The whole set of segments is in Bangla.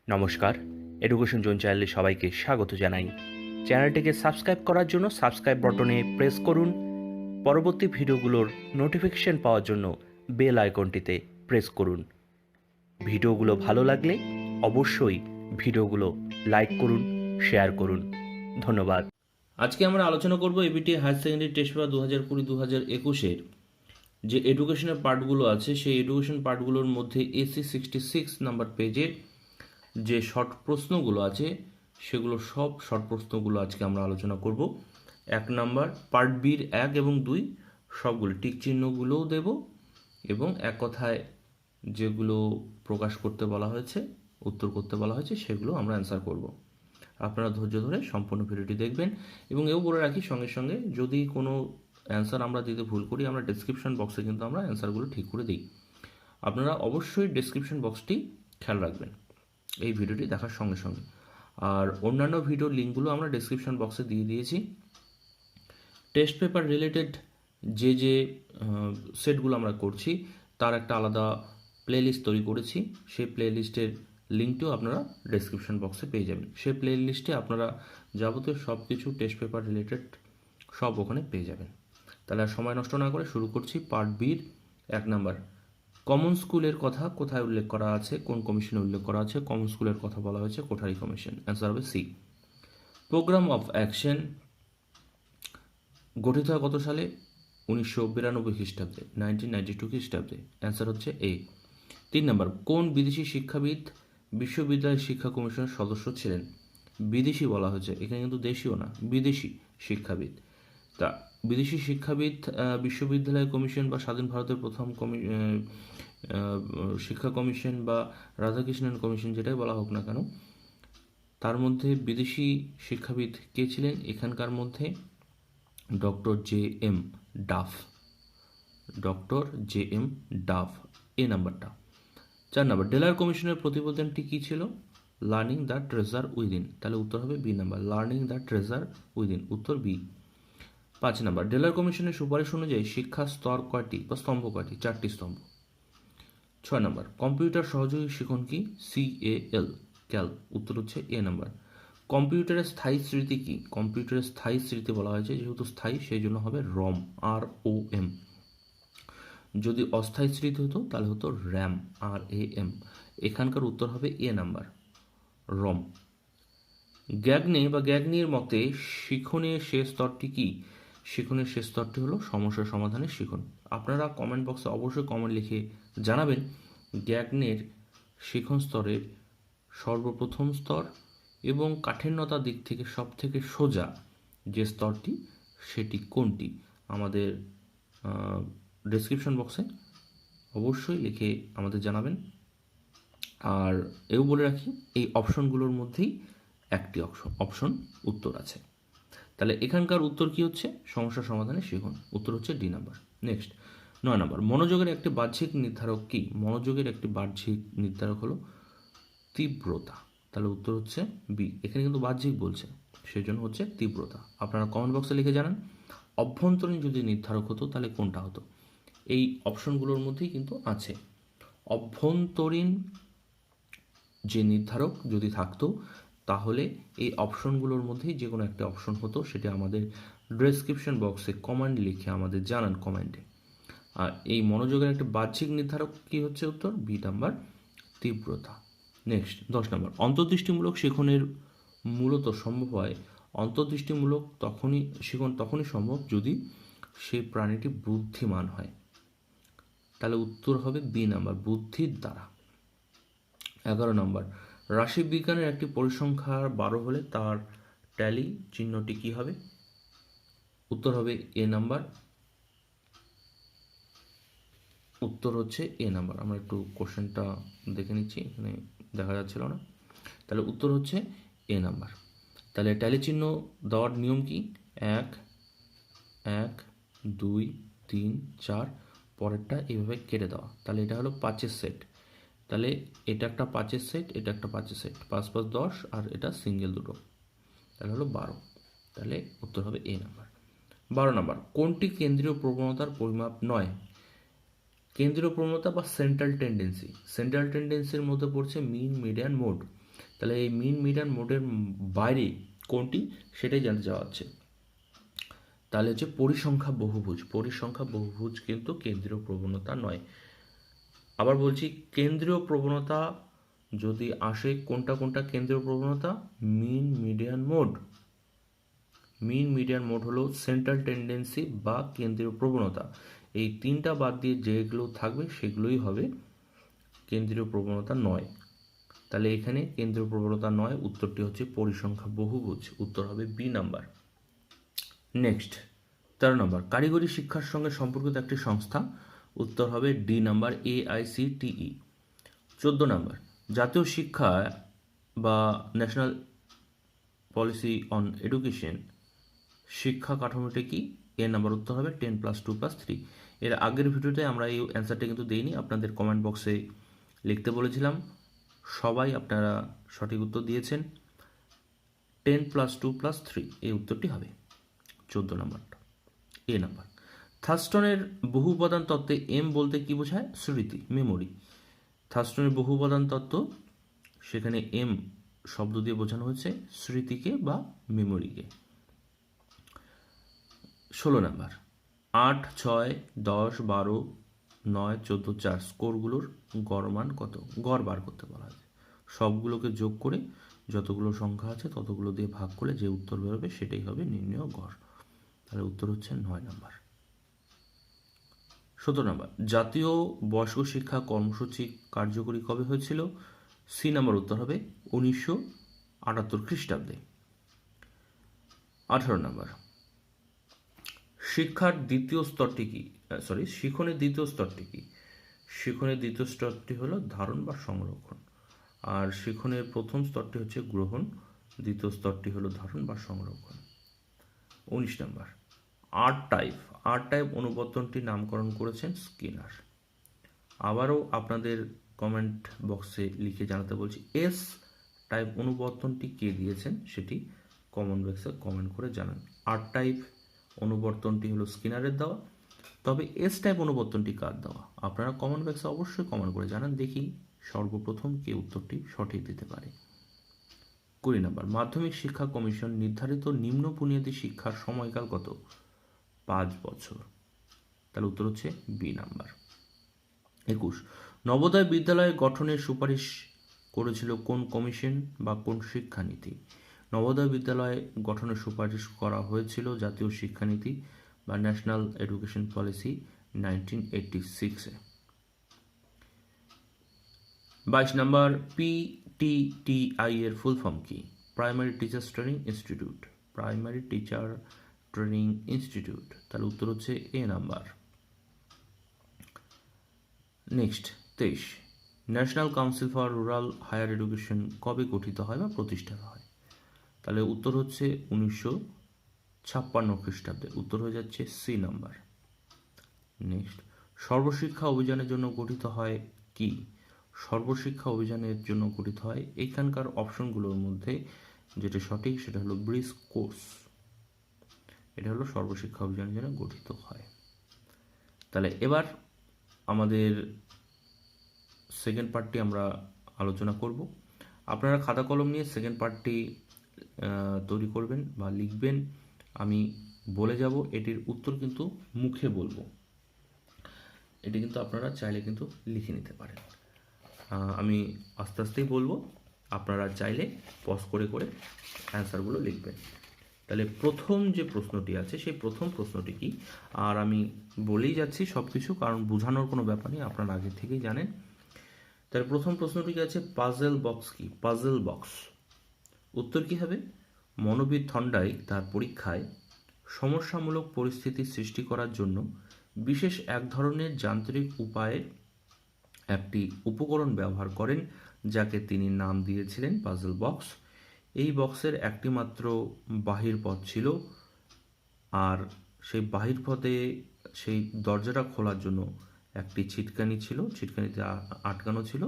নমস্কার, এডুকেশন জোন চ্যানেলে সবাইকে স্বাগত জানাই। চ্যানেলটিকে সাবস্ক্রাইব করার জন্য সাবস্ক্রাইব বাটনে প্রেস করুন। পরবর্তী ভিডিওগুলোর নোটিফিকেশন পাওয়ার জন্য বেল আইকনটিতে প্রেস করুন। ভিডিওগুলো ভালো লাগলে অবশ্যই ভিডিওগুলো লাইক করুন, শেয়ার করুন। ধন্যবাদ। আজকে আমরা আলোচনা করব ABT higher secondary test paper 2020-2021 যে এডুকেশনের পার্টগুলো আছে সেই এডুকেশন পার্টগুলোর মধ্যে এসি 66 নাম্বার পেজে যে শর্ট প্রশ্নগুলো আছে সেগুলো সব শর্ট প্রশ্নগুলো আজকে আমরা আলোচনা করব। 1 নাম্বার পার্ট বির 1 এবং 2 সবগুলো টিক চিহ্নগুলোও দেব এবং এক কথায় যেগুলো প্রকাশ করতে বলা হয়েছে, উত্তর করতে বলা হয়েছে, সেগুলো আমরা অ্যান্সার করব। আপনারা ধৈর্য ধরে সম্পূর্ণ ভিডিওটি দেখবেন এবং এও বলে রাখি সঙ্গে সঙ্গে যদি কোনো অ্যান্সার আমরা দিতে ভুল করি আমরা ডেসক্রিপশন বক্সে কিন্তু আমরা অ্যান্সারগুলো ঠিক করে দিই। আপনারা অবশ্যই ডেসক্রিপশন বক্সটি খেয়াল রাখবেন এই ভিডিওটি দেখার সঙ্গে সঙ্গে। আর অন্যান্য ভিডিও লিঙ্কগুলো আমরা ডেসক্রিপশন বক্সে দিয়ে দিয়েছি। টেস্ট পেপার রিলেটেড যে সেটগুলো আমরা করছি তার একটা আলাদা প্লেলিস্ট তৈরি করেছি। সেই প্লেলিস্টের লিঙ্কটিও আপনারা ডেসক্রিপশন বক্সে পেয়ে যাবেন। সেই প্লেলিস্টে আপনারা যাবতীয় সব কিছু টেস্ট পেপার রিলেটেড সব ওখানে পেয়ে যাবেন। তাহলে আর সময় নষ্ট না করে শুরু করছি পার্ট বির 1 নাম্বার। কমন স্কুলের কথা কোথায় উল্লেখ করা আছে, কোন কমিশনে উল্লেখ করা আছে? কমন স্কুলের কথা বলা হয়েছে কোঠারি কমিশন। অ্যান্সার হবে সি। প্রোগ্রাম অফ অ্যাকশন গঠিত হয় কত সালে? 1992 খ্রিস্টাব্দে, 1992 খ্রিস্টাব্দে। অ্যান্সার হচ্ছে এ। 3 নম্বর কোন বিদেশি শিক্ষাবিদ বিশ্ববিদ্যালয় শিক্ষা কমিশনের সদস্য ছিলেন? বিদেশি বলা হয়েছে, এখানে কিন্তু দেশীয় না, বিদেশি শিক্ষাবিদ। তা বিদেশি শিক্ষাবিদ বিশ্ববিদ্যালয় কমিশন বা স্বাধীন ভারতের প্রথম শিক্ষা কমিশন বা রাধাকৃষ্ণন কমিশন যেটাই বলা হোক না কেন, তার মধ্যে বিদেশি শিক্ষাবিদ কে ছিলেন? এখানকার মধ্যে doctor J M Duff. Doctor J M Duff, A নাম্বারটা। 4 নাম্বার ডেলার কমিশনের প্রতিবেদনটি কী ছিল? Learning the treasure within. তাহলে উত্তর হবে B number, learning the treasure within, উত্তর বি। 5 নাম্বার ডেলার কমিশনের সুপারিশ অনুযায়ী শিক্ষার স্তর কয়টি বা স্তম্ভ কয়টি? 4টি স্তম্ভ। 6 নাম্বার কম্পিউটার সহযোগী শিখন কি? CAL, ক্যাল, উত্তর হচ্ছে এ নাম্বার। কম্পিউটারের স্থায়ী স্মৃতি কি? কম্পিউটারের স্থায়ী স্মৃতি বলা হয়েছে, যেহেতু স্থায়ী সেই জন্য হবে রম, ROM। যদি অস্থায়ী স্মৃতি হতো তাহলে হতো RAM, RAM। এখানকার উত্তর হবে এ নাম্বার, রম। গ্যাগনে বা গ্যাগনির মতে শিখনের শেষ স্তরটি কি? শিখনের শেষ স্তরটি হলো সমস্যা সমাধানের শিখন। আপনারা কমেন্ট বক্সে অবশ্যই কমেন্ট লিখে জানাবেন গ্যাগনের শিখন স্তরের সর্বপ্রথম স্তর এবং কাঠিন্যতার দিক থেকে সব থেকে সোজা যে স্তরটি সেটি কোনটি? আমাদের ডেসক্রিপশন বক্সে অবশ্যই লিখে আমাদের জানাবেন। আর এও বলে রাখি এই অপশনগুলোর মধ্যেই একটি অপশন উত্তর আছে। তাহলে এখানকার উত্তর কি হচ্ছে? সমস্যা সমাধানে শিখুন, উত্তর হচ্ছে ডি নাম্বার। নেক্সট 9 নাম্বার মনোযোগের একটি বাহ্যিক নির্ধারক কি? মনোযোগের একটি বাহ্যিক নির্ধারক হলো তীব্রতা। তাহলে উত্তর হচ্ছে বি। এখানে কিন্তু বাহ্যিক বলছে সেই জন্য হচ্ছে তীব্রতা। আপনারা কমেন্ট বক্সে লিখে জানান অভ্যন্তরীণ যদি নির্ধারক হতো তাহলে কোনটা হতো? এই অপশনগুলোর মধ্যেই কিন্তু আছে। অভ্যন্তরীণ যে নির্ধারক যদি থাকতো তাহলে এই অপশনগুলোর মধ্যেই যে কোনো একটা অপশন হতো, সেটা আমাদের ডেসক্রিপশন বক্সে কমেন্ট লিখে আমাদের জানান কমেন্টে। আর এই মনোযোগের একটা বাহ্যিক নির্ধারক কি হচ্ছে? উত্তর বি নাম্বার, তীব্রতা। নেক্সট 10 নম্বর অন্তর্দৃষ্টিমূলক শিখনের মূলত সম্ভব হয়। অন্তর্দৃষ্টিমূলক শিখন তখনই সম্ভব যদি সেই প্রাণীটি বুদ্ধিমান হয়। তাহলে উত্তর হবে বি নাম্বার, বুদ্ধির দ্বারা। 11 নম্বর রাশিবিজ্ঞানের একটি পরিসংখ্যার 12 হলে তার ট্যালি চিহ্নটি কি হবে? উত্তর হবে এ নাম্বার, উত্তর হচ্ছে এ নাম্বার। আমরা একটু কোশ্চেনটা দেখে নিচ্ছি, এখানে দেখা যাচ্ছিল না। তাহলে উত্তর হচ্ছে এ নাম্বার। তাহলে ট্যালি চিহ্ন দেওয়ার নিয়ম কি? 1 1 2 3 4, পরেরটা এইভাবে কেটে দেওয়া। তাহলে এটা হলো 5-এর সেট। তাহলে এটা একটা 5-এর সেট, এটা একটা 5-এর সেট, 5 5 10, আর এটা সিঙ্গেল দুটো, তাহলে হলো 12। তাহলে উত্তর হবে এ নাম্বার। 12 নাম্বার কোনটি কেন্দ্রীয় প্রবণতার পরিমাপ নয়? কেন্দ্রীয় প্রবণতা বা সেন্ট্রাল টেন্ডেন্সি। সেন্ট্রাল টেন্ডেন্সির মধ্যে পড়ছে মিন, মিডিয়ান, মোড। তাহলে এই মিন মিডিয়ান মোডের বাইরে কোনটি সেটাই জানতে চাওয়া হচ্ছে। তাহলে হচ্ছে পরিসংখ্যা বহুভুজ। পরিসংখ্যা বহুভুজ কিন্তু কেন্দ্রীয় প্রবণতা নয়। আবার বলছি, কেন্দ্রীয় প্রবণতা যদি আসে, কোনটা কোনটা কেন্দ্রীয় প্রবণতা? Mean median mode. Mean median mode হলো সেন্ট্রাল টেন্ডেন্সি বা কেন্দ্রীয় প্রবণতা। এই তিনটা বাদ দিয়ে যেগুলো থাকবে সেগুলোই হবে কেন্দ্রীয় প্রবণতা নয়। তাহলে এখানে কেন্দ্রীয় প্রবণতা নয়, উত্তরটি হচ্ছে পরিসংখ্যা বহুভুজ। উত্তর হবে বি নাম্বার। নেক্সট 13 নম্বর, কারিগরি শিক্ষার সঙ্গে সম্পর্কিত একটি সংস্থা। উত্তর হবে ডি নাম্বার, AICTE। 14 নম্বর, জাতীয় শিক্ষা বা ন্যাশনাল পলিসি অন এডুকেশন শিক্ষা কাঠামোটি কি? এর নাম্বার উত্তর হবে 10+2+3। এর আগের ভিডিওতে আমরা এই অ্যান্সারটা কিন্তু দিইনি, আপনাদের কমেন্ট বক্সে লিখতে বলেছিলাম, সবাই আপনারা সঠিক উত্তর দিয়েছেন। 10+2+3 এই উত্তরটি হবে 14 নম্বরটা, এ নাম্বার। থার্স্টনের বহু উপাদান তত্ত্বে এম বলতে কি বোঝায়? স্মৃতি, মেমোরি। থার্স্টনের বহু উপাদান তত্ত্ব, সেখানে এম শব্দ দিয়ে বোঝানো হয়েছে স্মৃতিকে বা মেমোরিকে। 16 নাম্বার, 8, 6, 10, 12, 9, 14, 4 স্কোরগুলোর গড় মান কত? গড় বার করতে বলা হয়েছে। সবগুলোকে যোগ করে যতগুলো সংখ্যা আছে ততগুলো দিয়ে ভাগ করলে যে উত্তর বেরোবে সেটাই হবে নির্ণেয় গড়। তাহলে উত্তর হচ্ছে 9 নাম্বার। 17 নাম্বার, জাতীয় বয়স্ক শিক্ষা কর্মসূচি কার্যকরী কবে হয়েছিল? সি নাম্বার উত্তর হবে 1978 খ্রিস্টাব্দে। 18 নাম্বার, শিক্ষার দ্বিতীয় স্তরটি কি? শিখনের দ্বিতীয় স্তরটি কি? শিখনের দ্বিতীয় স্তরটি হলো ধারণ বা সংরক্ষণ, আর শিখনের প্রথম স্তরটি হচ্ছে গ্রহণ, দ্বিতীয় স্তরটি হলো ধারণ বা সংরক্ষণ। 19 নাম্বার, আর টাইপ অনুবর্তনটি নামকরণ করেছেন স্কিনার। আবারও আপনাদের কমেন্ট বক্সে লিখে জানাতে বলছি, এস টাইপ অনুবর্তনটি কে দিয়েছেন সেটি কমেন্ট বক্সে কমেন্ট করে জানান। আর টাইপ অনুবর্তনটি হলো স্কিনারের দেওয়া, তবে এস টাইপ অনুবর্তনটি কার দেওয়া? আপনারা কমেন্ট বক্সে অবশ্যই কমেন্ট করে জানান, দেখি সর্বপ্রথম কে উত্তরটি সঠিক দিতে পারে। 20 নম্বর, মাধ্যমিক শিক্ষা কমিশন নির্ধারিত নিম্ন বুনিয়াদী শিক্ষার সময়কাল কত? 5 বছর। তাহলে উত্তর হচ্ছে বি নাম্বার। 21, নবোদয় বিদ্যালয় গঠনের সুপারিশ করেছিল কোন কমিশন বা কোন শিক্ষানীতি? নবোদয় বিদ্যালয় গঠনের সুপারিশ করা হয়েছিল জাতীয় শিক্ষানীতি বা ন্যাশনাল এডুকেশন পলিসি 1986-এ। 22 নম্বর, PTTI এর ফুল ফর্ম কি? Primary teacher training institute. Primary teacher training institute. তাহলে উত্তর হচ্ছে A number. Next 23, national council for rural higher education কবে গঠিত হয় বা প্রতিষ্ঠা হয়? তাহলে উত্তর হচ্ছে 1956 খ্রিস্টাব্দে। উত্তর হয়ে যাচ্ছে সি নাম্বার। নেক্সট, সর্বশিক্ষা অভিযানের জন্য গঠিত হয় কি? সর্বশিক্ষা অভিযানের জন্য গঠিত হয়, এখানকার অপশনগুলোর মধ্যে যেটা সঠিক সেটা হলো ব্রিজ কোর্স। এটা হলো সর্বশিক্ষা অভিযানের জন্য গঠিত হয়। তাহলে এবার আমাদের সেকেন্ড পার্টটি আমরা আলোচনা করব। আপনারা খাতা কলম নিয়ে সেকেন্ড পার্টটি তৈরি করবেন বা লিখবেন। আমি বলে যাব, এটির উত্তর কিন্তু মুখে বলবো, এটি কিন্তু আপনারা চাইলে কিন্তু লিখে নিতে পারেন। আমি আস্তে আস্তেই বলবো, আপনারা চাইলে পজ করে করে অ্যান্সারগুলো লিখবেন। তাহলে প্রথম যে প্রশ্নটি আছে সেই প্রথম প্রশ্নটি কি? আর আমি বলেই যাচ্ছি সব কিছু, কারণ বোঝানোর কোনো ব্যাপার নেই, আপনারা আগে থেকেই জানেন। তাহলে প্রথম প্রশ্নটি আছে, পাজল বক্স কি? পাজল বক্স উত্তর কি হবে? মনোবিদ থর্নডাইক তার পরীক্ষায় সমস্যামূলক পরিস্থিতি সৃষ্টি করার জন্য বিশেষ এক ধরনের যান্ত্রিক উপায়ে একটি উপকরণ ব্যবহার করেন, যাকে তিনি নাম দিয়েছিলেন পাজল বক্স। এই বক্সের একটি মাত্র বাহির পথ ছিল, আর সেই বাহির পথে সেই দরজাটা খোলার জন্য একটি ছিটকানি ছিল, ছিটকানিতে আটকানো ছিল।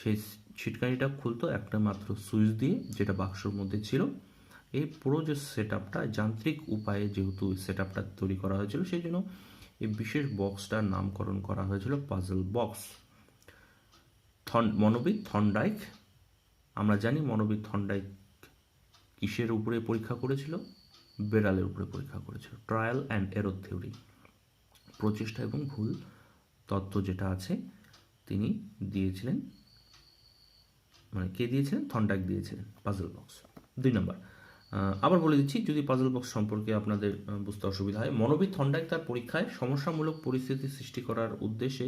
সেই ছিটকানিটা খুলতো একটা মাত্র সুইচ দিয়ে, যেটা বাক্সর মধ্যে ছিল। এই পুরো যে সেট আপটা যান্ত্রিক উপায়ে যেহেতু সেট আপটা তৈরি করা হয়েছিল, সেই জন্য এই বিশেষ বক্সটার নামকরণ করা হয়েছিল পাজল বক্স। মনোবিদ থর্নডাইক আমরা জানি মনোবিদ থর্নডাইক কিসের উপরে পরীক্ষা করেছিল? বেড়ালের উপরে পরীক্ষা করেছিল। ট্রায়াল অ্যান্ড এরর থিওরি, প্রচেষ্টা এবং ভুল তত্ত্ব যেটা আছে তিনি দিয়েছিলেন, মানে কে দিয়েছিলেন? থর্নডাইক দিয়েছিলেন। পাজল বক্স 2 নম্বর। আবার বলে দিচ্ছি যদি পাজল বক্স সম্পর্কে আপনাদের বুঝতে অসুবিধা হয়। মনোবিদ থর্নডাইক তার পরীক্ষায় সমস্যামূলক পরিস্থিতি সৃষ্টি করার উদ্দেশ্যে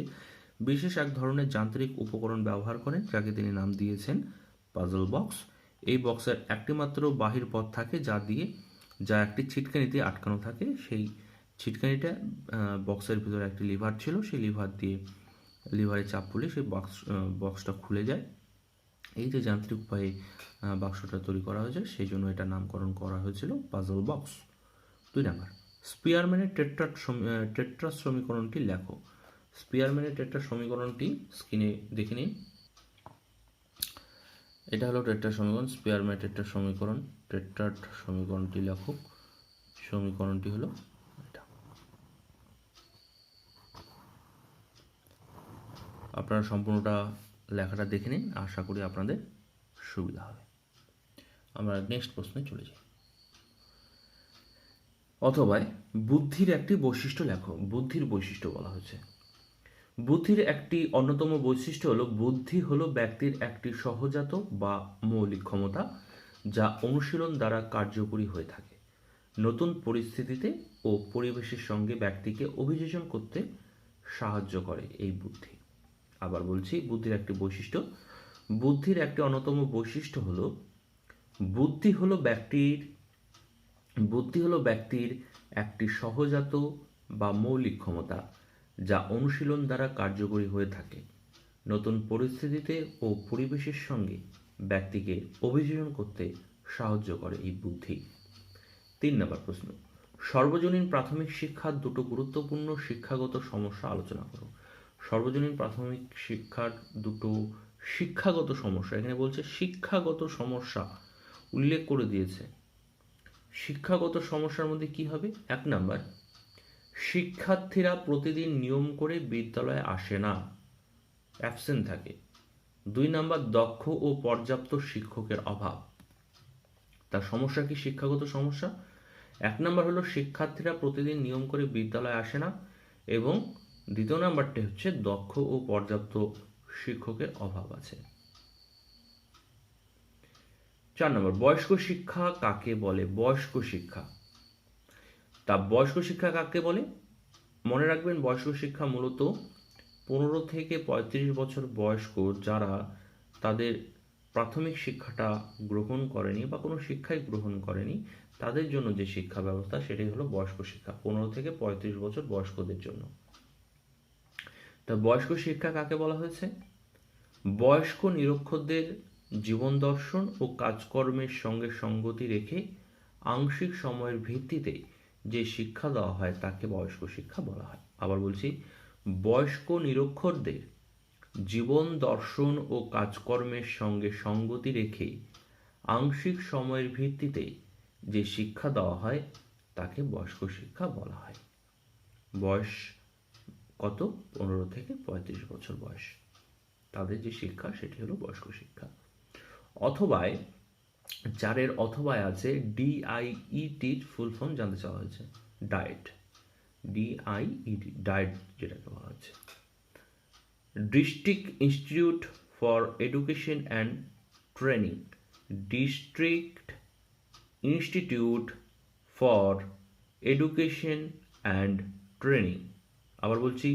বিশেষ এক ধরনের যান্ত্রিক উপকরণ ব্যবহার করেন যাকে তিনি নাম দিয়েছেন পাজল বক্স। এই বক্সের একটি মাত্র বাহির পথ থাকে যা একটি ছিটকানিতে আটকানো থাকে। সেই ছিটকানিটা বক্সের ভিতরে একটি লিভার ছিল, সেই লিভারে চাপ পড়লে সেই বক্সটা খুলে যায়। এই যে যান্ত্রিক উপায়ে বাক্সটা তৈরি করা হয়েছে সেই জন্য এটা নামকরণ করা হয়েছিল পাজল বক্স। 2 নম্বর, স্পিয়ারম্যানের টেট্রা সমীকরণটি লেখো। স্পিয়ারম্যানের টেট্রা সমীকরণটি স্ক্রিনে দেখে নিন। এটা হলো টেট্রা সমীকরণ, স্পিয়ারম্যানের টেট্রা সমীকরণটি লেখো। সমীকরণটি হলো এটা। আপনারা সম্পূর্ণটা লেখাটা দেখে নিন, আশা করি আপনাদের সুবিধা হবে। আমরা নেক্সট প্রশ্নে চলে যাই। অথবা বুদ্ধির একটি বৈশিষ্ট্য লেখো। বুদ্ধির বৈশিষ্ট্য বলা হয়েছে। বুদ্ধির একটি অন্যতম বৈশিষ্ট্য হলো বুদ্ধি হলো ব্যক্তির একটি সহজাত বা মৌলিক ক্ষমতা যা অনুশীলন দ্বারা কার্যকরী হয়ে থাকে। নতুন পরিস্থিতিতে ও পরিবেশের সঙ্গে ব্যক্তিকে অভিযোজন করতে সাহায্য করে এই বুদ্ধি। আবার বলছি, বুদ্ধির একটি বৈশিষ্ট্য, বুদ্ধির একটি অন্যতম বৈশিষ্ট্য হলো বুদ্ধি হলো ব্যক্তির একটি সহজাত বা মৌলিক ক্ষমতা যা অনুশীলন দ্বারা কার্যকরী হয়ে থাকে। নতুন পরিস্থিতিতে ও পরিবেশের সঙ্গে ব্যক্তিকে অভিযোজন করতে সাহায্য করে এই বুদ্ধি। 3 নম্বর প্রশ্ন, সর্বজনীন প্রাথমিক শিক্ষার দুটো গুরুত্বপূর্ণ শিক্ষাগত সমস্যা আলোচনা করো। সর্বজনীন প্রাথমিক শিক্ষার দুটো শিক্ষাগত সমস্যা, এখানে বলছে শিক্ষাগত সমস্যা উল্লেখ করে দিয়েছে। শিক্ষাগত সমস্যার মধ্যে কি হবে? 1 নম্বর, শিক্ষার্থীরা প্রতিদিন নিয়ম করে বিদ্যালয়ে আসে না, অ্যাবসেন্ট থাকে। 2 নম্বর, দক্ষ ও পর্যাপ্ত শিক্ষকের অভাব। তার সমস্যা কি? শিক্ষাগত সমস্যা 1 নম্বর হলো শিক্ষার্থীরা প্রতিদিন নিয়ম করে বিদ্যালয়ে আসে না, এবং 2 নম্বরটি হচ্ছে দক্ষ ও পর্যাপ্ত শিক্ষকের অভাব আছে। 4 নম্বর, বয়স্ক শিক্ষা কাকে বলে? বয়স্ক শিক্ষা কাকে বলে? মনে রাখবেন, বয়স্ক শিক্ষা মূলত 15 থেকে 35 বছর বয়স্ক যারা তাদের প্রাথমিক শিক্ষাটা গ্রহণ করেনি বা কোনো শিক্ষাই গ্রহণ করেনি তাদের জন্য যে শিক্ষা ব্যবস্থা সেটাই হলো বয়স্ক শিক্ষা, 15 থেকে 35 বছর বয়স্কদের জন্য। তা বয়স্ক শিক্ষা কাকে বলা হয়েছে? বয়স্ক নিরক্ষরদের জীবন দর্শন ও কাজকর্মের সঙ্গে সঙ্গতি রেখে আংশিক সময়ের ভিত্তিতে যে শিক্ষা দেওয়া হয় তাকে বয়স্ক শিক্ষা বলা হয়। আবার বলছি, বয়স্ক নিরক্ষরদের জীবন দর্শন ও কাজকর্মের সঙ্গে সঙ্গতি রেখে আংশিক সময়ের ভিত্তিতে যে শিক্ষা দেওয়া হয় তাকে বয়স্ক শিক্ষা বলা হয়। বয়স কত? 15 থেকে 35 বছর বয়স, তাদের যে শিক্ষা সেটি হলো বয়স্ক শিক্ষা। অথবায় 4 অথবায় আছে DIET ফুল ফর্ম জানতে চাওয়া হয়েছে। ডায়েট, DIET, ডায়েট যেটাকে বলা হচ্ছে। District institute for education and training, district institute for education and training. আবার বলছি,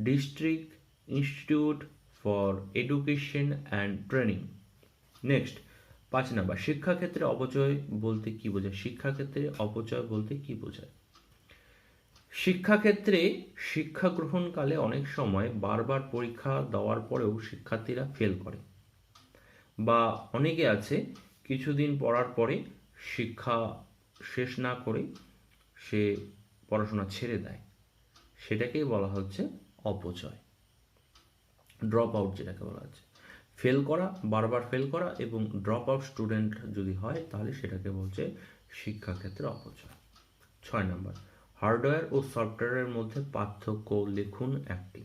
district institute for education and training. Next 5 নম্বর, শিক্ষাক্ষেত্রে অপচয় বলতে কি বোঝায়? শিক্ষাক্ষেত্রে অপচয় বলতে কি বোঝায়? শিক্ষাক্ষেত্রে শিক্ষা গ্রহণকালে অনেক সময় বারবার পরীক্ষা দেওয়ার পরেও শিক্ষার্থীরা ফেল করে, বা অনেকে আছে কিছুদিন পড়ার পরে শিক্ষা শেষ না করে সে পড়াশোনা ছেড়ে দেয়, সেটাকেই বলা হচ্ছে অপচয়, ড্রপ আউট যেটাকে বলা হচ্ছে। ফেল করা, বারবার ফেল করা এবং ড্রপ আউট স্টুডেন্ট যদি হয় তাহলে সেটাকে বলছে শিক্ষাক্ষেত্রে অপচয়। 6 নম্বর, হার্ডওয়্যার ও সফটওয়্যারের মধ্যে পার্থক্য লিখুন একটি।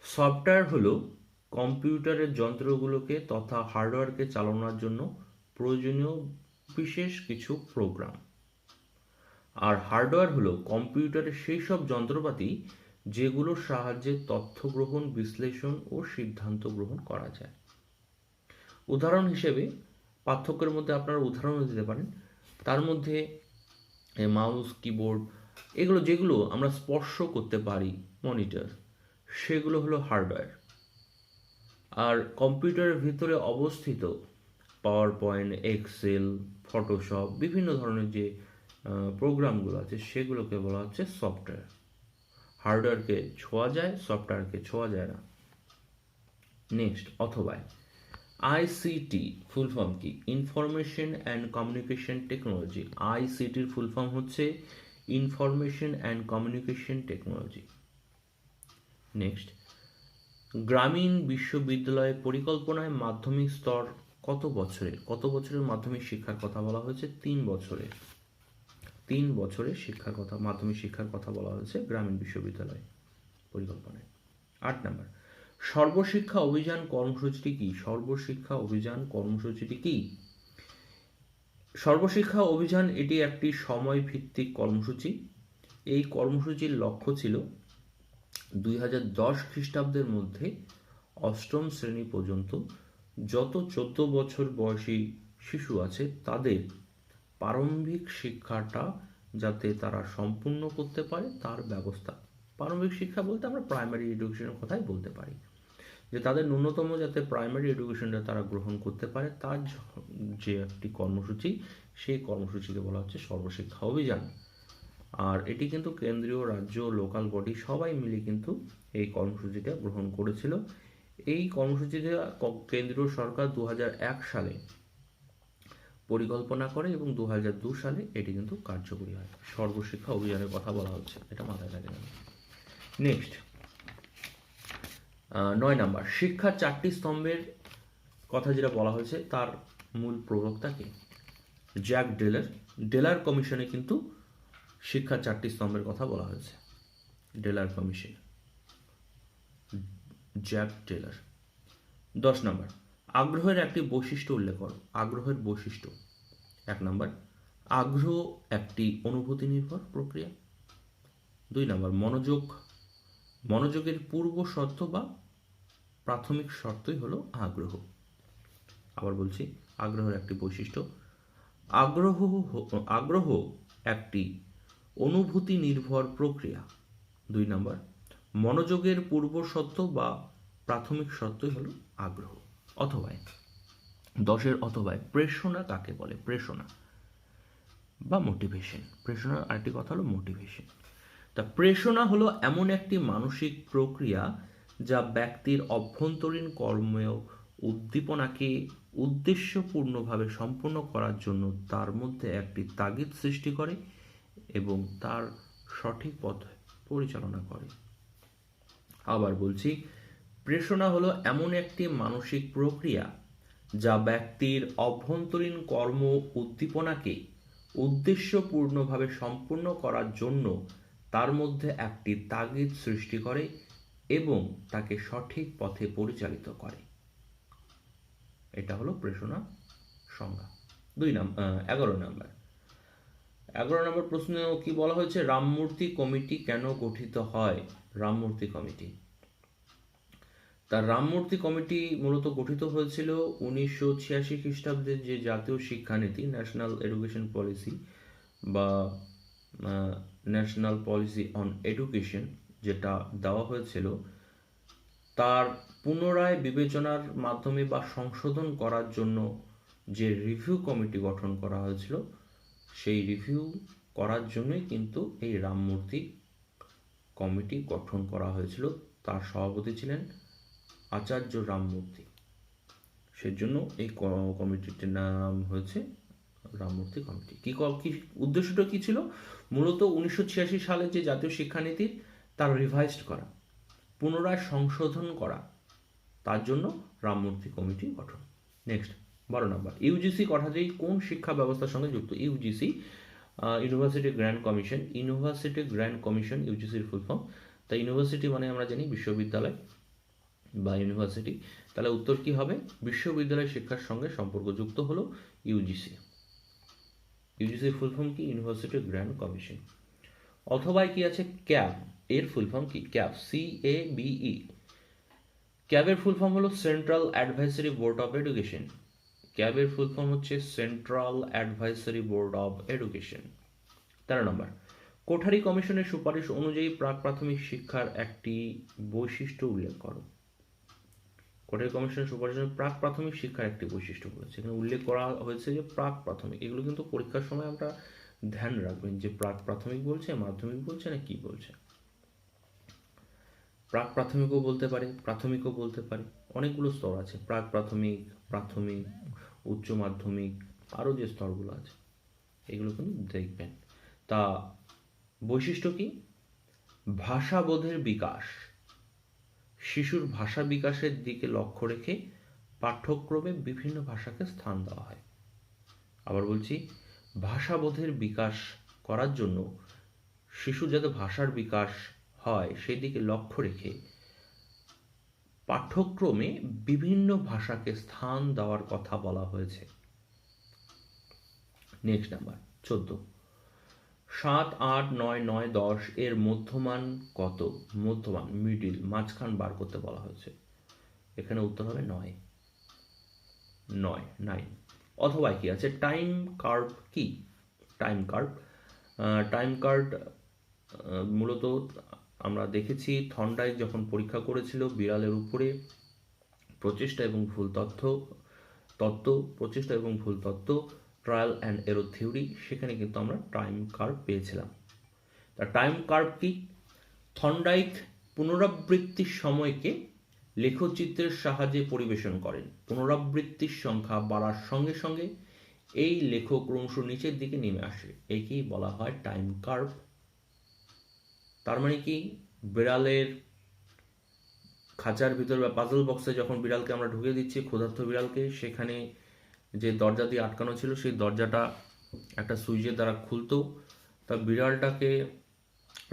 সফটওয়্যার হলো কম্পিউটারের যন্ত্রগুলোকে তথা হার্ডওয়্যারকে চালানোর জন্য প্রয়োজনীয় বিশেষ কিছু প্রোগ্রাম। আর হার্ডওয়্যার হলো কম্পিউটারের সেই সব যন্ত্রপাতি যেগুলোর সাহায্যে তথ্য গ্রহণ, বিশ্লেষণ ও সিদ্ধান্ত গ্রহণ করা যায়। উদাহরণ হিসেবে পার্থক্যের মধ্যে আপনারা উদাহরণও দিতে পারেন। তার মধ্যে মাউস, কিবোর্ড, এগুলো যেগুলো আমরা স্পর্শ করতে পারি, মনিটর, সেগুলো হলো হার্ডওয়্যার। আর কম্পিউটারের ভিতরে অবস্থিত পাওয়ার পয়েন্ট, এক্সেল, ফটোশপ, বিভিন্ন ধরনের যে প্রোগ্রামগুলো আছে সেগুলোকে বলা হচ্ছে সফটওয়্যার। হার্ডওয়্যারকে ছোঁয়া যায়, সফটওয়্যারকে ছোঁয়া যায় না। নেক্সট, অথবা আইসিটি ফুল ফর্ম কি? Information and communication technology. আইসিটির ফুল ফর্ম হচ্ছে information and communication technology. Next, গ্রামীণ বিশ্ববিদ্যালয়ের পরিকল্পনায় মাধ্যমিক স্তর কত বছরের? কত বছরের মাধ্যমিক শিক্ষার কথা বলা হয়েছে? 3 বছরের। 3 বছরের শিক্ষার কথা, মাধ্যমিক শিক্ষার কথা বলা হয়েছে গ্রামীণ বিশ্ববিদ্যালয় পরিকল্পনায়। 8 নম্বর, সর্বশিক্ষা অভিযান কর্মসূচিটি কি? সর্বশিক্ষা অভিযান কর্মসূচিটি কি? সর্বশিক্ষা অভিযান এটি একটি সময় ভিত্তিক কর্মসূচি। এই কর্মসূচির লক্ষ্য ছিল 2010 খ্রিস্টাব্দের মধ্যে অষ্টম শ্রেণী পর্যন্ত যত 14 বছর বয়সী শিশু আছে তাদের প্রারম্ভিক শিক্ষাটা যাতে তারা সম্পূর্ণ করতে পারে তার ব্যবস্থা। প্রারম্ভিক শিক্ষা বলতে আমরা প্রাইমারি এডুকেশনের কথাই বলতে পারি, যে তাদের ন্যূনতম যাতে প্রাইমারি এডুকেশনটা তারা গ্রহণ করতে পারে তার যে একটি কর্মসূচি, সেই কর্মসূচিকে বলা হচ্ছে সর্বশিক্ষা অভিযান। আর এটি কিন্তু কেন্দ্রীয়, রাজ্য, লোকাল বডি সবাই মিলে কিন্তু এই কর্মসূচিটা গ্রহণ করেছিল। এই কর্মসূচিটা কেন্দ্রীয় সরকার 2001 সালে পরিকল্পনা করে এবং 2002 সালে এটি কিন্তু কার্যকরী হয়। সর্বশিক্ষা অভিযানের কথা বলা হচ্ছে, এটা মাথায় রাখবেন। নেক্সট, 9 নাম্বার, শিক্ষার 4টি স্তম্ভের কথা যেটা বলা হয়েছে তার মূল প্রবক্তা কে? জ্যাক ডেলার। ডেলার কমিশনে কিন্তু শিক্ষার 4টি স্তম্ভের কথা বলা হয়েছে। ডেলার কমিশন, জ্যাক ডেলার। 10 নম্বর, আগ্রহের একটি বৈশিষ্ট্য উল্লেখ করো। আগ্রহের বৈশিষ্ট্য। 1 নম্বর, আগ্রহ একটি অনুভূতি নির্ভর প্রক্রিয়া। 2 নম্বর, মনোযোগ। মনোযোগের পূর্ব শর্ত বা প্রাথমিক শর্তই হলো আগ্রহ। আবার বলছি, আগ্রহের একটি বৈশিষ্ট্য। আগ্রহ একটি অনুভূতি নির্ভর প্রক্রিয়া। 2 নম্বর, মনোযোগের পূর্ব শর্ত বা প্রাথমিক শর্তই হলো আগ্রহ। অথবা 10-এর অথবায় প্রেরণা কাকে বলে? প্রেরণা বা মোটিভেশন। প্রেরণার আরেকটি কথা হলো মোটিভেশন। তা প্রেরণা হলো এমন একটি মানসিক প্রক্রিয়া যা ব্যক্তির অভ্যন্তরীণ কর্মেও উদ্দীপনাকে উদ্দেশ্যপূর্ণভাবে সম্পন্ন করার জন্য তার মধ্যে একটি তাগিদ সৃষ্টি করে এবং তার সঠিক পথে পরিচালনা করে। আবার বলছি, প্রেরণা হলো এমন একটি মানসিক প্রক্রিয়া যা ব্যক্তির অভ্যন্তরীণ কর্ম উদ্দীপনাকে উদ্দেশ্যপূর্ণভাবে সম্পন্ন করার জন্য তার মধ্যে একটি তাগিদ সৃষ্টি করে এবং তাকে সঠিক পথে পরিচালিত করে। এটা হলো প্রেরণা সংজ্ঞা। 11 নম্বর। 11 নম্বর প্রশ্ন কি বলা হয়েছে? রামমূর্তি কমিটি কেন গঠিত হয়? রামমূর্তি কমিটি। তার রামমূর্তি কমিটি মূলত গঠিত হয়েছিল 1986 খ্রিস্টাব্দের যে জাতীয় শিক্ষানীতি, ন্যাশনাল এডুকেশন পলিসি বা ন্যাশনাল পলিসি অন এডুকেশন যেটা দেওয়া হয়েছিল, তার পুনরায় বিবেচনার মাধ্যমে বা সংশোধন করার জন্য যে রিভিউ কমিটি গঠন করা হয়েছিল, সেই রিভিউ করার জন্যই কিন্তু এই রামমূর্তি কমিটি গঠন করা হয়েছিল। তার সভাপতি ছিলেন আচার্য রামমূর্তি। সেজন্য এই কমিটিটির নাম হয়েছে রামমূর্তি কমিটি। কি উদ্দেশ্যটা কি ছিল? মূলত 1986 সালে যে জাতীয় শিক্ষানীতি তার রিভাইজড করা, পুনরায় সংশোধন করা, তার জন্য রামমূর্তি কমিটি গঠন। নেক্সট, 12 নম্বর, ইউজিসি কথাটি কোন শিক্ষা ব্যবস্থার সঙ্গে যুক্ত? UGC, university grand commission. University grand commission ইউজিসির ফুল ফর্ম। তা ইউনিভার্সিটি মানে আমরা জানি বিশ্ববিদ্যালয়, বা ইউনিভার্সিটি, তাহলে উত্তর কি হবে? বিশ্ববিদ্যালয় শিক্ষার সঙ্গে সম্পর্কযুক্ত হলো ইউজিসি। ইউজিসির ফুল ফর্ম কি? University grand commission. অথবা কি আছে? ক্যাব, এর ফুল ফর্ম কি? Cab, CABE। ক্যাবের ফুল ফর্ম হলো central advisory board of education. ক্যাবের ফুল ফর্ম হচ্ছে central advisory board of education. 13 নম্বর, কোঠারি কমিশনের সুপারিশ অনুযায়ী প্রাক প্রাথমিক শিক্ষার একটি বৈশিষ্ট্য উল্লেখ করো। কোঠারি কমিশনের সুপারিশ অনুযায়ী প্রাক প্রাথমিক শিক্ষার একটি বৈশিষ্ট্য বলেছে, এখানে উল্লেখ করা হয়েছে যে প্রাক প্রাথমিক। এগুলো কিন্তু পরীক্ষার সময় আমরা ধ্যান রাখবেন যে প্রাক প্রাথমিক বলছে, মাধ্যমিক বলছে, না কি বলছে। প্রাক প্রাথমিকও বলতে পারে, প্রাথমিকও বলতে পারে, অনেকগুলো স্তর আছে, প্রাক প্রাথমিক, প্রাথমিক, উচ্চ মাধ্যমিক, আরও যে স্তরগুলো আছে এগুলো কিন্তু দেখবেন। তা বৈশিষ্ট্য কি? ভাষাবোধের বিকাশ, শিশুর ভাষা বিকাশের দিকে লক্ষ্য রেখে পাঠ্যক্রমে বিভিন্ন ভাষাকে স্থান দেওয়া হয়। আবার বলছি, ভাষাবোধের বিকাশ করার জন্য শিশু যাতে ভাষার বিকাশ হয় সেই দিকে লক্ষ্য রেখে পাঠ্যক্রমে বিভিন্ন ভাষাকে স্থান দেওয়ার কথা বলা হয়েছে। নেক্সট নাম্বার 14, 7, 8, 9, 9, 10 এর মধ্যমান কত? মধ্যমান, মিডিল, মাঝখান বার করতে বলা হয়েছে। এখানে উত্তর হবে 9, 9। অথবা কি আছে? টাইম কার্ভ কি? টাইম কার্ভ, টাইম কার্ভ মূলত আমরা দেখেছি থর্নডাইক যখন পরীক্ষা করেছিল বিড়ালের উপরে প্রচেষ্টা এবং ভুল প্রচেষ্টা এবং ভুল তত্ত্ব, ট্রায়াল অ্যান্ড এরর থিওরি, সেখানে কিন্তু আমরা টাইম কার্ভ পেয়েছিলাম। তা টাইম কার্ভ কি? থর্নডাইক পুনরাবৃত্তির সময়কে লেখচিত্রের সাহায্যে পরিবেশন করেন। পুনরাবৃত্তির সংখ্যা বাড়ার সঙ্গে সঙ্গে এই লেখ ক্রমশ নিচের দিকে নেমে আসে, একেই বলা হয় টাইম কার্ভ। তার মানে কি? বিড়ালের খাঁচার ভিতর বা পাজল বক্সে যখন বিড়ালকে আমরা ঢুকে দিচ্ছি, ক্ষুধার্ত বিড়ালকে, সেখানে যে দরজা দিয়ে আটকানো ছিল সেই দরজাটা একটা সুইচের দ্বারা খুলতো। তা বিড়ালটাকে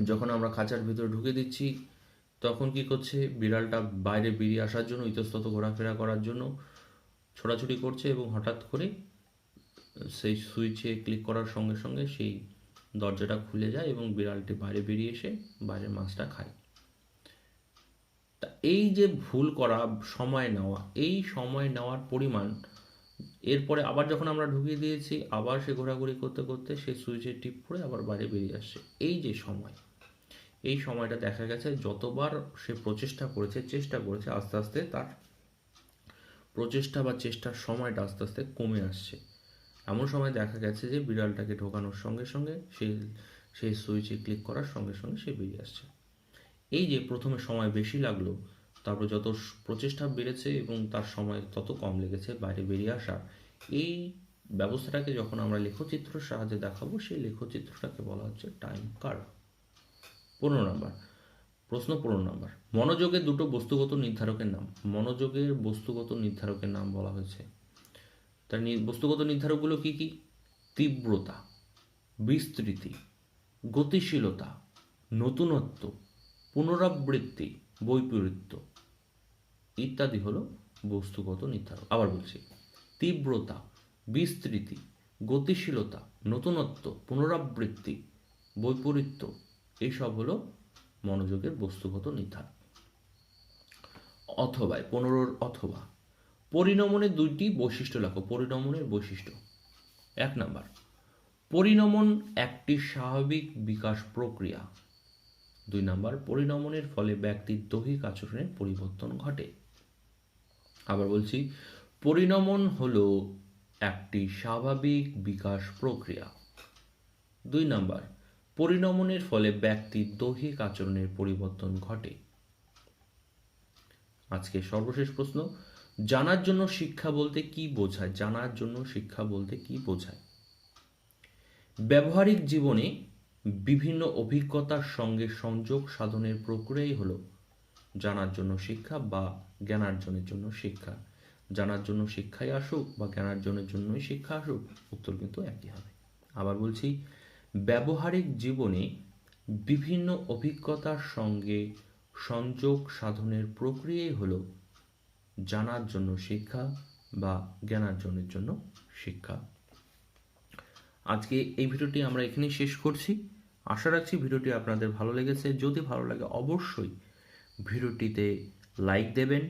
যখন আমরা খাঁচার ভিতরে ঢুকে দিচ্ছি তখন কি করছে? বিড়ালটা বাইরে বেরিয়ে আসার জন্য, ইতস্তত ঘোরাফেরা করার জন্য ছোটাছুটি করছে এবং হঠাৎ করে সেই সুইচে ক্লিক করার সঙ্গে সঙ্গে সেই দরজাটা খুলে যায় এবং বিড়ালটি বাইরে বেরিয়ে এসে বাইরের মাছটা খায়। তা এই যে ভুল করা, সময় নেওয়া, এই সময় নেওয়ার পরিমাণ, এরপরে আবার যখন আমরা ঢুকিয়ে দিয়েছি আবার সে ঘোরাঘুরি করতে করতে সে সুইচে টিপ করে আবার বাইরে বেরিয়ে আসছে, এই যে সময়, এই সময়টা দেখা গেছে যতবার সে চেষ্টা করেছে আস্তে আস্তে তার প্রচেষ্টা বা চেষ্টার সময়টা আস্তে আস্তে কমে আসছে। এমন সময় দেখা গেছে যে বিড়ালটাকে ঢোকানোর সঙ্গে সঙ্গে সেই সুইচে ক্লিক করার সঙ্গে সঙ্গে সে বেরিয়ে আসছে। এই যে প্রথমে সময় বেশি লাগলো, তারপর যত প্রচেষ্টা বেড়েছে এবং তার সময় তত কম লেগেছে বাইরে বেরিয়ে আসা, এই ব্যবস্থাটাকে যখন আমরা লেখচিত্রের সাহায্যে দেখাবো সেই লেখচিত্রটাকে বলা হচ্ছে টাইম কার্ভ। 15 নম্বর প্রশ্ন, 15 নম্বর, মনোযোগের দুটো বস্তুগত নির্ধারকের নাম। মনোযোগের বস্তুগত নির্ধারকের নাম বলা হয়েছে। তার বস্তুগত নির্ধারকগুলো কি কি? তীব্রতা, বিস্তৃতি, গতিশীলতা, নতুনত্ব, পুনরাবৃত্তি, বৈপরীত্য ইত্যাদি হলো বস্তুগত নির্ধারক। আবার বলছি, তীব্রতা, বিস্তৃতি, গতিশীলতা, নতুনত্ব, পুনরাবৃত্তি, বৈপরীত্য এইসব হলো মনোযোগের বস্তুগত নির্ধারক। অথবা 15 অথবা পরিণমনের দুইটি বৈশিষ্ট্য লেখো। পরিণমনের বৈশিষ্ট্য। 1 নাম্বার, পরিণমন একটি স্বাভাবিক বিকাশ প্রক্রিয়া। 2 নাম্বার, পরিণমনের ফলে ব্যক্তির দৈহিক আচরণের পরিবর্তন ঘটে। আবার বলছি, পরিণমন হলো একটি স্বাভাবিক বিকাশ প্রক্রিয়া। 2 নাম্বার, পরিণমনের ফলে ব্যক্তির দৈহিক আচরণের পরিবর্তন ঘটে। আজকে সর্বশেষ প্রশ্ন, জানার জন্য শিক্ষা বলতে কি বোঝায়? জানার জন্য শিক্ষা বলতে কি বোঝায়? ব্যবহারিক জীবনে বিভিন্ন অভিজ্ঞতার সঙ্গে সংযোগ সাধনের প্রক্রিয়াই হলো জানার জন্য শিক্ষা বা জ্ঞানার্জনের জন্য শিক্ষা। জানার জন্য শিক্ষাই আসুক বা জ্ঞানার্জনের জন্যই শিক্ষা আসুক, উত্তর কিন্তু একই হবে। আবার বলছি, ব্যবহারিক জীবনে বিভিন্ন অভিজ্ঞতার সঙ্গে সংযোগ সাধনের প্রক্রিয়াই হলো জানার জন্য শিক্ষা বা জ্ঞানার্জনের জন্য শিক্ষা। আজকে এই ভিডিওটি আমরা এখানেই শেষ করছি। আশা রাখছি ভিডিওটি আপনাদের ভালো লেগেছে। যদি ভালো লাগে অবশ্যই ভিডিওটিতে লাইক দেবেন,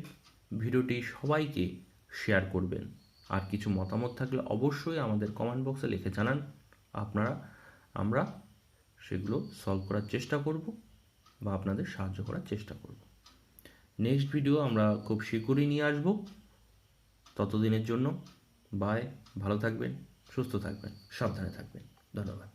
ভিডিওটি সবাইকে শেয়ার করবেন। আর কিছু মতামত থাকলে অবশ্যই আমাদের কমেন্ট বক্সে লিখে জানান। আমরা সেগুলো সলভ করার চেষ্টা করব বা আপনাদের সাহায্য করার চেষ্টা করব। নেক্সট ভিডিও আমরা খুব শীঘ্রই নিয়ে আসব। ততদিনের জন্য বাই, ভালো থাকবেন, সুস্থ থাকবেন, সাবধানে থাকবেন। ধন্যবাদ।